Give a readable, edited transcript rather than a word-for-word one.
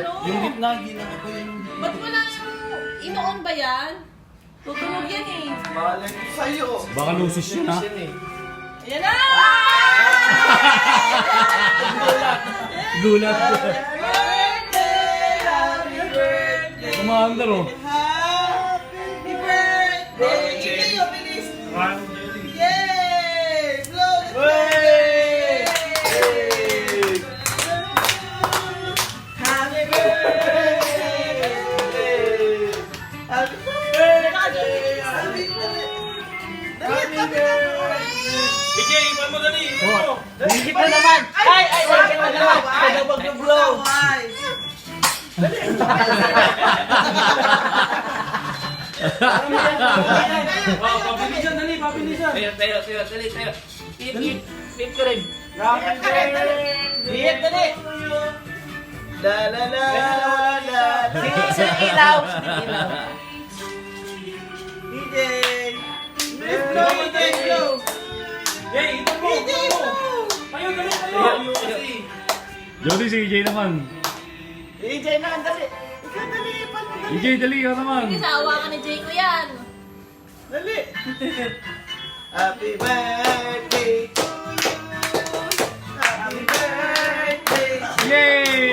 ano? Yung gitna, ginagawa ko yung gitna. Ba't mo lang ino-on ba yan? Tutunog yan eh. Malay ko sa'yo. Baka lusis yun, ha? Ayan na! Gulat. Happy birthday! Kumaandar, oh. Happy birthday! Ikaw, bilis! Yay! Blow the Hey! Happy birthday! Happy birthday! Happy birthday! BJ, ipan mo dali! Oh. Higit na naman! Ay! Higit na naman! Kada mag-blow! Pabilisan, dali! Pabilisan! Tayo! Dali! Pip ka rin! Happy birthday! Dali! La la la la! Sa ilaw! DJ! Blow! Blow! Hey, ito mo! Tayo, dali! Tayo! Jody, si EJ naman. DJ na, dali! Ikaw dali! EJ, dali ka naman. Hindi, sawa ka ni Jay ko yan. Dali! Happy birthday to you! Happy birthday! Yay!